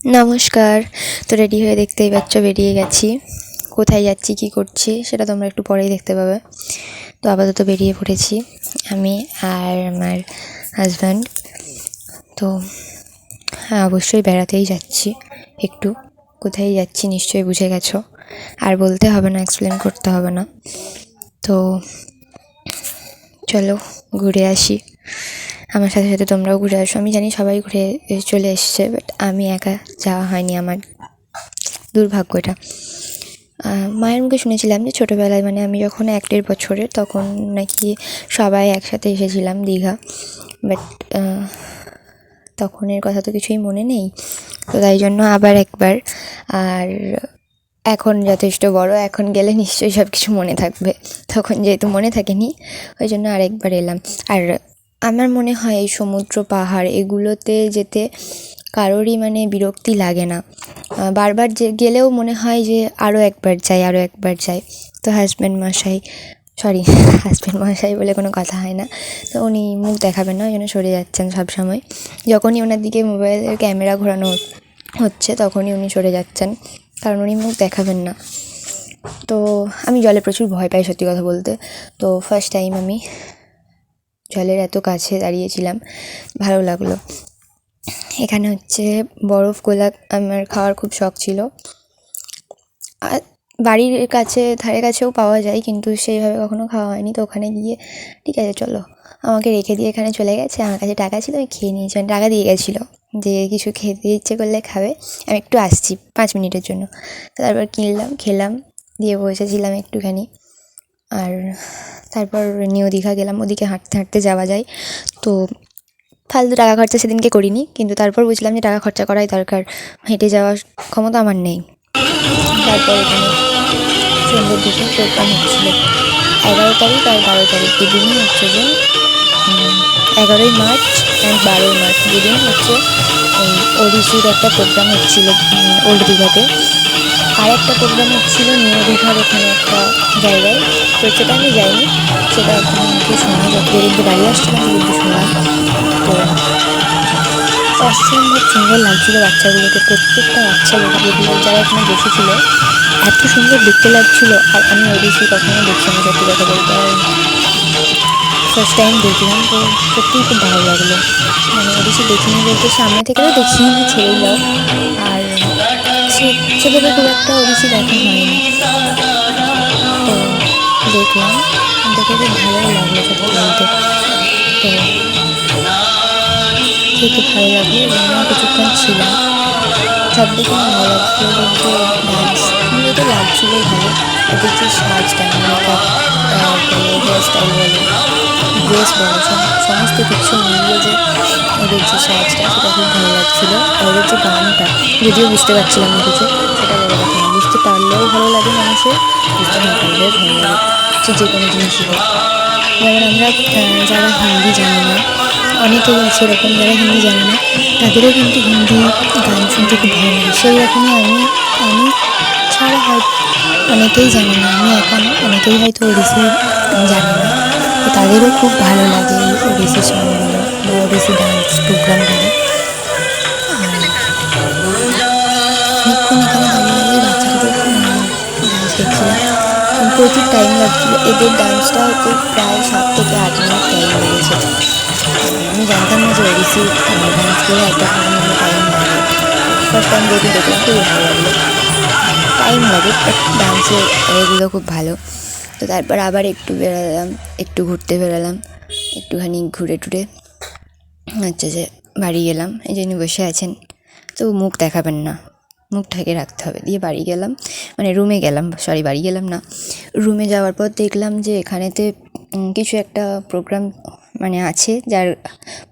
নমস্কার। তো রেডি হয়ে দেখতেই পাচ্ছ বেরিয়ে গেছি। কোথায় যাচ্ছি কী করছি সেটা তোমরা একটু পরেই দেখতে পাবে। তো আপাতত বেরিয়ে পড়েছি আমি আর আমার হাজব্যান্ড। তো হ্যাঁ, অবশ্যই বেড়াতেই যাচ্ছি। একটু কোথায় যাচ্ছি নিশ্চয়ই বুঝে গেছো, আর বলতে হবে না, এক্সপ্লেন করতে হবে না। তো চলো ঘুরে আসি, আমার সাথে সাথে তোমরাও ঘুরে আসো। আমি জানি সবাই ঘুরে চলে এসছে, বাট আমি একা যাওয়া হয়নি, আমার দুর্ভাগ্য এটা। মায়ের মুখে শুনেছিলাম যে ছোটোবেলায়, মানে আমি যখন 1-1.5 বছরের, তখন নাকি সবাই একসাথে এসেছিলাম দীঘা, বাট তখনের কথা তো কিছুই মনে নেই। তো তাই জন্য আবার একবার, আর এখন যথেষ্ট বড়, এখন গেলে নিশ্চয়ই সব কিছু মনে থাকবে, তখন যেহেতু মনে থাকেনি ওই জন্য আরেকবার এলাম। আর আমার মনে হয় এই সমুদ্র পাহাড় এগুলোতে যেতে কারোরই মানে বিরক্তি লাগে না, বারবার যে গেলেও মনে হয় যে আরও একবার যাই। তো হাজব্যান্ড মশাই বলে কোনো কথা হয় না, তো উনি মুখ দেখাবেন না, ওই জন্য সরে যাচ্ছেন সবসময়। যখনই ওনার দিকে মোবাইলের ক্যামেরা ঘোরানো হচ্ছে তখনই উনি সরে যাচ্ছেন, কারণ উনি মুখ দেখাবেন না। তো আমি জলে প্রচুর ভয় পাই সত্যি কথা বলতে। তো ফার্স্ট টাইম আমি জলের এত কাছে দাঁড়িয়েছিলাম, ভালো লাগলো। এখানে হচ্ছে বরফ গোলা আমার খাওয়ার খুব শখ ছিল। আর বাড়ির ধারে কাছেও পাওয়া যায়, কিন্তু সেইভাবে কখনো খাওয়া হয়নি। তো ওখানে গিয়ে ঠিক আছে চলো, আমাকে রেখে দিয়ে এখানে চলে গেছে, আমার কাছে টাকা ছিল, আমি খেয়ে নিয়েছি, মানে টাকা দিয়ে গেছিলো যে কিছু খেতে ইচ্ছে করলে খাবে, আমি একটু আসছি 5 মিনিটের জন্য। তারপর খেলাম, দিয়ে বসেছিলাম একটুখানি। আর তারপর নিউ দীঘা গেলাম, ওদিকে হাঁটতে হাঁটতে যাওয়া যায়। তো ফালতু টাকা খরচা সেদিনকে করিনি, কিন্তু তারপর বুঝলাম যে টাকা খরচা করাই দরকার, হেঁটে যাওয়ার ক্ষমতা আমার নেই। তারপর এখানে সন্ধ্যের দিকে প্রোগ্রাম হচ্ছিলো 11 তারিখ আর 12 তারিখ দুদিনই হচ্ছে, যে 11ই মার্চ অ্যান্ড 12ই মার্চ দুদিন হচ্ছে এই ওডিসির একটা প্রোগ্রাম হচ্ছিলো ওল্ড দীঘাতে। আর একটা প্রোগ্রাম হচ্ছিলো নিউ দীঘার ওখানে একটা জায়গায়, তো সেটা আমি যাইনি, সেটা এখন আমাকে শোনা, যেদিনকে বাড়ি আসছিলাম সেদিনকে শুনলাম। তো অসম্ভব সুন্দর লাগছিলো বাচ্চাগুলোকে, প্রত্যেকটা বাচ্চা যেগুলো যারা এখানে বসেছিলো এত সুন্দর দেখতে লাগছিলো। আর আমি ওডিসি কখনো দেখিনি সত্যি কথা বলতে, আর ফার্স্ট টাইম দেখলাম, তো সত্যিই খুব ভালো লাগলো। মানে ওডিসি দেখিনি বলতে সামনে থেকে তো দেখিনি, ছেড়েই যাও, আর সেভাবে খুব একটা ওডিসি দেখা হয়নি। তো দেখলাম, দেখে খুব ভালোই লাগলো সত্যি বলতে। তো খুব ভালো লাগলো এবং কিছুক্ষণ ছিলাম, সব দেখে আমার ভালো লাগছিলো বলতে ডান্সগুলো তো লাগছিলোই ভালো, ওদের যে সাজটা, মেকআপ বলো, হেয়ার স্টাইল বলো, ড্রেস বলো, সমস্ত কিছু মিলিয়ে যে ওদের যে সাজটা সেটা খুব ভালো লাগছিলো। আর ওদের যে গানটা, যদিও বুঝতে পারছিলাম না কিছু, সেটা বড় কথা না, বুঝতে পারলেও ভালো লাগে মানুষের, বুঝতে না পারলেও ভালো লাগে, সে যে কোনো জিনিসই হোক। যেমন আমরা যারা হিন্দি জানি না, অনেকেই আছে এরকম যারা হিন্দি জানে না, তাদেরও কিন্তু হিন্দি গান শুনতে খুব ভালো লাগে। সেই রকমই আমি ছাড়া হয়তো অনেকেই জানে না, আমি একা না, অনেকেই হয়তো ওড়িশি জানে না, তো তাদেরও খুব ভালো লাগে এই ওড়িশি সংগুলো বা ওড়িশি ডান্স প্রোগ্রামগুলো। অনেকক্ষণ এখানে দাঁড়িয়ে বাচ্চাদের ডান্স দেখছিলাম, প্রচুর টাইম লাগছিলো, এদের ডান্সটা হতে প্রায় 7 থেকে 8 মিনিট টাইম লেগেছে। আমি জানতাম না যে ওড়িশি ডান্সগুলো এতক্ষণ টাইম লাগে, ফার্স্ট টাইম যেহেতু দেখলাম খুবই ভালো লাগলো। টাইম লাগে বাট ডান্সের এগুলো খুব ভালো। তো তারপর আবার একটু বেরোলাম, একটু ঘুরতে বেরোলাম, একটুখানি ঘুরে টুরে যে বাড়ি গেলাম। এই জন্য বসে আছেন, তো মুখ দেখাবেন না, মুখ ঢেকে রাখতে হবে। দিয়ে বাড়ি গেলাম, মানে রুমে গেলাম, বাড়ি গেলাম না, রুমে যাওয়ার পর দেখলাম যে এখানেতে কিছু একটা প্রোগ্রাম মানে আছে, যার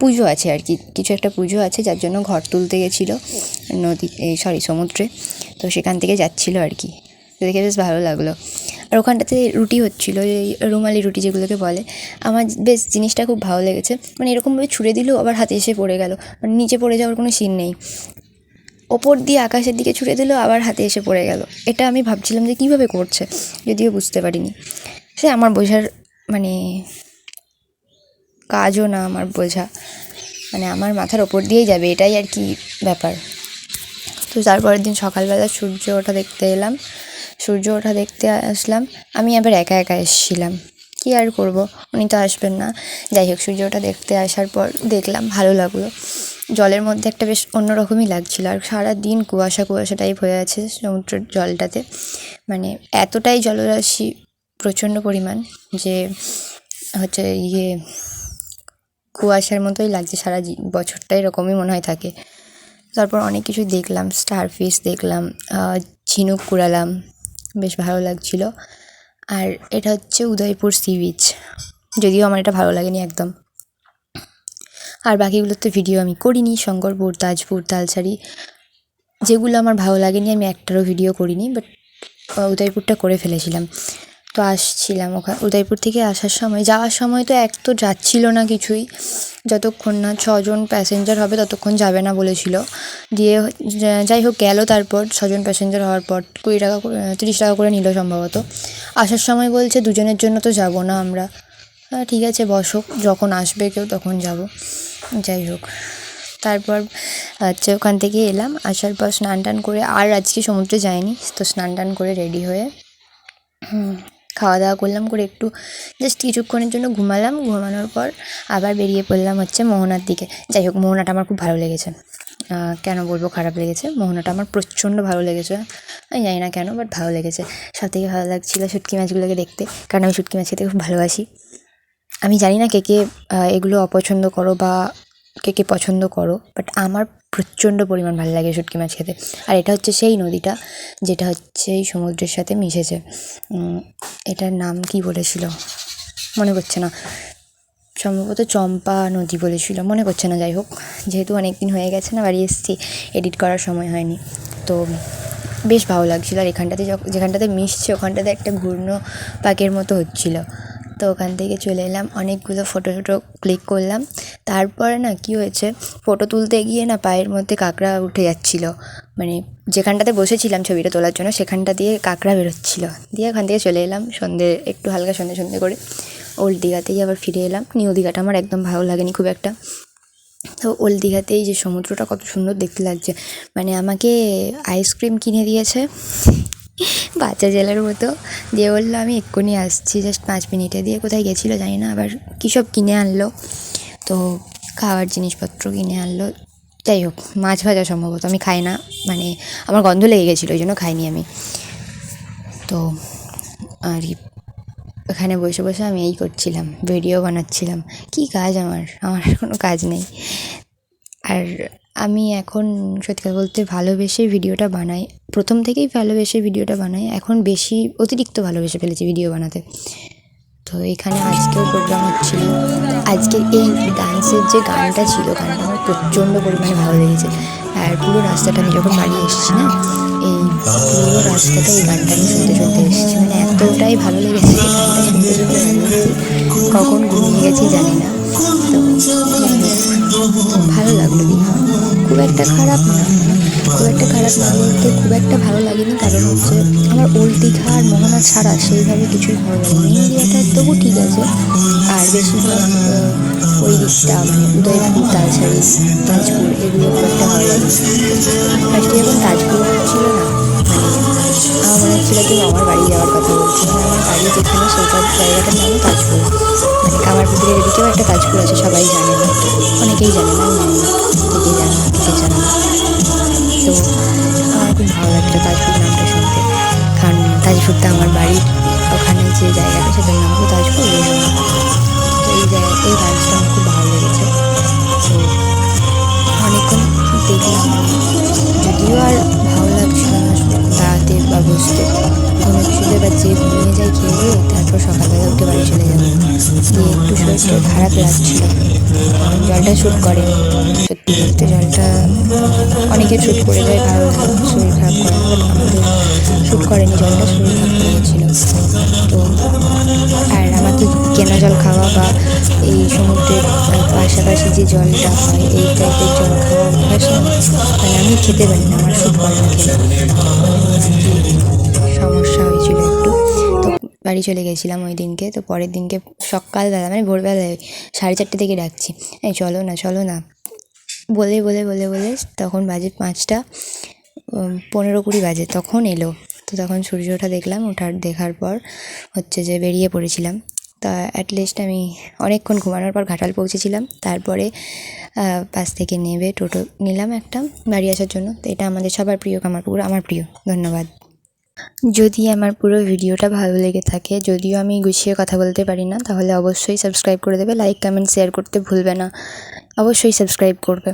পুজো আছে আর কি, কিছু একটা পুজো আছে যার জন্য ঘর তুলতে গেছিলো সমুদ্রে। তো সেখান থেকে যাচ্ছিলো আর কি, তো দেখে বেশ ভালো লাগলো। আর ওখানটাতে রুটি হচ্ছিলো, এই রুমালি রুটি যেগুলোকে বলে, আমার বেশ জিনিসটা খুব ভালো লেগেছে। মানে এরকমভাবে ছুঁড়ে দিলেও আবার হাতে এসে পড়ে গেল, মানে নিচে পড়ে যাওয়ার কোনো সিন নেই, ওপর দিয়ে আকাশের দিকে ছুঁড়ে দিলেও আবার হাতে এসে পড়ে গেল। এটা আমি ভাবছিলাম যে কীভাবে করছে, যদিও বুঝতে পারিনি, সে আমার বোঝার মানে কাজও না আমার বোঝা, মানে আমার মাথার ওপর দিয়েই যাবে, এটাই আর কি ব্যাপার। তো তারপরের দিন সকালবেলা সূর্য ওঠা দেখতে এলাম, সূর্য ওঠা দেখতে আসলাম। আমি আবার একা একা এসেছিলাম, কী আর করব, উনি তো আসবেন না। যাই হোক, সূর্য ওঠা দেখতে আসার পর দেখলাম, ভালো লাগলো। জলের মধ্যে একটা বেশ অন্যরকমই লাগছিলো, আর সারাদিন কুয়াশা কুয়াশা টাইপ হয়ে আছে সমুদ্রের জলটাতে। মানে এতটাই জলরাশি প্রচণ্ড পরিমাণ যে হচ্ছে কুয়াশার মতোই লাগছে, সারা বছরটা এরকমই মনে হয় থাকে। তারপর অনেক কিছু দেখলাম, স্টারফিশ দেখলাম, ঝিনুক কুড়ালাম, বেশ ভালো লাগছিল। আর এটা হচ্ছে উদয়পুর সি বিচ, যদিও আমার এটা ভালো লাগেনি একদম। আর বাকিগুলোতে ভিডিও আমি করিনি, শঙ্করপুর, তাজপুর, তালসারি, যেগুলো আমার ভালো লাগেনি আমি একটারও ভিডিও করিনি, বাট উদয়পুরটা করে ফেলেছিলাম। তো আসছিলাম উদয়পুর থেকে আসার সময়, যাওয়ার সময় তো এক তো যাচ্ছিল না কিছুই, যতক্ষণ না 6 জন প্যাসেঞ্জার হবে ততক্ষণ যাবে না বলেছিল। দিয়ে যাই হোক গেল, তারপর 6 জন প্যাসেঞ্জার হওয়ার পর 20 টাকা 30 টাকা করে নিল সম্ভবত। আসার সময় বলছে 2 জনের জন্য তো যাব না আমরা। ঠিক আছে বসো, যখন আসবে কেউ তখন যাব। যাই হোক, তারপর হচ্ছে ওখান থেকে এলাম, আসার পর স্নান টান করে, আর আজকে সমুদ্রে যাইনি, তো স্নান টান করে রেডি হয়ে খাওয়া দাওয়া করলাম, করে একটু জাস্ট কিছুক্ষণের জন্য ঘুমালাম। ঘুমানোর পর আবার বেরিয়ে পড়লাম হচ্ছে মোহনার দিকে। যাই হোক, মোহনাটা আমার খুব ভালো লেগেছে, কেন বলবো খারাপ লেগেছে, মোহনাটা আমার প্রচণ্ড ভালো লেগেছে। আমি জানি না কেন, বাট ভালো লেগেছে। সবথেকে ভালো লাগছিলো শুটকি মাছগুলোকে দেখতে, কারণ আমি শুটকি মাছ খেতে খুব ভালোবাসি। আমি জানি না কে কে এগুলো অপছন্দ করো বা কে কে পছন্দ করো, বাট আমার প্রচণ্ড পরিমাণ ভালো লাগে শুটকি মাছ খেতে। আর এটা হচ্ছে সেই নদীটা যেটা হচ্ছে এই সমুদ্রের সাথে মিশেছে। এটার নাম কি বলেছিল মনে করছে না, সম্ভবত চম্পা নদী বলেছিল, মনে করছে না। যাই হোক, যেহেতু অনেক দিন হয়ে গেছে না, বাড়ি এসেছি, এডিট করার সময় হয়নি, তো বেশ ভালো লাগছিলো। আর এখানটাতে যেখানটাতে মিশছে ওখানটাতে একটা ঘূর্ণ পাকের মতো হচ্ছিলো। তো ওখান থেকে চলে এলাম, অনেকগুলো ফটো ক্লিক করলাম। তারপরে না কি হয়েছে, ফটো তুলতে গিয়ে না পায়ের মধ্যে কাঁকড়া উঠে যাচ্ছিলো, মানে যেখানটাতে বসেছিলাম ছবিটা তোলার জন্য সেখানটা দিয়ে কাঁকড়া বেরোচ্ছিলো। দিয়ে ওখান থেকে চলে এলাম সন্ধে, একটু হালকা সন্ধে করে ওল্ড দীঘাতেই আবার ফিরে এলাম। নিউ দীঘাটা আমার একদম ভালো লাগেনি খুব একটা। তো ওল্ড দীঘাতেই যে সমুদ্রটা কত সুন্দর দেখতে লাগছে, মানে আমাকে আইসক্রিম কিনে দিয়েছে বাচ্চা জেলের মতো, দিয়ে বললো আমি এক্ষুনি আসছি, জাস্ট 5 মিনিটে। দিয়ে কোথায় গেছিলো জানি না, আবার কী সব কিনে আনলো, তো খাওয়ার জিনিসপত্র কিনে আনলো। যাই হোক, মাছ ভাজা সম্ভবত, আমি খাই না, মানে আমার গন্ধ লেগে গেছিলো, ওই জন্য খাইনি আমি। তো আর ওখানে বসে বসে আমি এই করছিলাম, ভিডিও বানাচ্ছিলাম। কী কাজ আমার কোনো কাজ নেই। আর আমি এখন সত্যি কথা বলতে ভালোবেসে ভিডিওটা বানাই, প্রথম থেকেই ভালোবেসে ভিডিওটা বানাই, এখন বেশি অতিরিক্ত ভালোবেসে ফেলেছি ভিডিও বানাতে। তো এখানে আজকেও প্রোগ্রাম হচ্ছিল, আজকের এই ডান্সের যে গানটা ছিল, গানটা আমার প্রচণ্ড পরিমাণে ভালো লেগেছে। আর পুরো রাস্তাটা আমি যখন বাড়ি এসেছি না, এই পুরো রাস্তাটা এই গানটা আমি শুনতে শুনতে এসেছি, মানে এতটাই ভালো লেগেছে গানটা শুনতে শুনতে কখন ঘুমিয়ে গেছি জানি না। তো ভালো লাগলো দীঘা, খুব একটা খারাপ না, খুব একটা খারাপ না বলতে খুব একটা ভালো লাগেনি, কারণ হচ্ছে আমার ওল্ড দীঘা আর মোহনা ছাড়া সেইভাবে কিছুই ভালো লাগেনি। নিউ দীঘাটা তবু ঠিক আছে, আর বেশিরভাগ ওই দিকটা মানে উদয়পুর, তালসারি, তাজপুর এগুলো খুব একটা ভালো লাগে। ফার্স্টে যখন তাজপুর ছিল না, মানে আমার মনে হচ্ছিল কি আমার বাড়ি যাওয়ার কথা বলছি, আমার বাড়ি যেখানে সেইটার জায়গাটার নামও তাজপুর, মানে কামারপুকুরের এদিকেও একটা তাজপুর আছে, সবাই জানে না, অনেকেই জানে না, আমি জানি না, কে জানে না, কে জানে না। তো আমার খুব ভালো লাগছিলো তাজপুর নামটা শুনতে, কারণ তাজপুরটা আমার বাড়ির ওখানে যে জায়গাটা সেটার নাম হলো তাজপুর। তো এই ডান্সটা আমার খুব ভালো লেগেছে। তো অনেকক্ষণ দেখলাম, যদিও আর ভালো লাগছিল না দাঁড়াতে বা বসতে, কোনো কিছুতে বা যে ঘুমিয়ে যাই খেয়ে দিয়ে, তারপর সকালবেলা উঠে বাড়ি চলে যাবো। দিয়ে একটু শরীরটা খারাপ লাগছিল, কারণ জলটা শ্যুট করে, সত্যি বলতে জলটা অনেকের শ্যুট করে যায়, ভালো শরীর খারাপ করে না, বাট আমাদের শ্যুট করেনি জলটা, শরীর খারাপ করে গেছিলো। তো আর আমাকে কেনা জল খাওয়া বা এই সমুদ্রের পাশাপাশি যে জলটা হয় এই টাইপের জল খাওয়া অভ্যাস না, মানে আমি খেতে পারি না, আমার শ্যুট করে না খেলে, সমস্যা হয়েছিল একটু। তো বাড়ি চলে গেছিলাম ওই দিনকে। তো পরের দিনকে সকালবেলা মানে ভোরবেলায় 4:30 থেকে ডাকছি, এই চলো না চলো না বলে বলে বলে বলে তখন বাজে 5টা। 15-20 বাজে তখন এলো। তো তখন সূর্য ওঠা দেখলাম, দেখার পর হচ্ছে যে বেরিয়ে পড়েছিলাম। তা অ্যাটলিস্ট আমি অনেকক্ষণ ঘুমানোর পর ঘাটাল পৌঁছেছিলাম। তারপরে বাস থেকে নেমে টোটো নিলাম একটা বাড়ি আসার জন্য। তো এটা আমাদের সবার প্রিয় কামারপুকুর, আমার প্রিয়। ধন্যবাদ। যদি আমার পুরো ভিডিওটা ভালো লেগে থাকে, যদিও আমি গুছিয়ে কথা বলতে পারি না, তাহলে অবশ্যই সাবস্ক্রাইব করে দেবে, লাইক কমেন্ট শেয়ার করতে ভুলবে না, অবশ্যই সাবস্ক্রাইব করবে।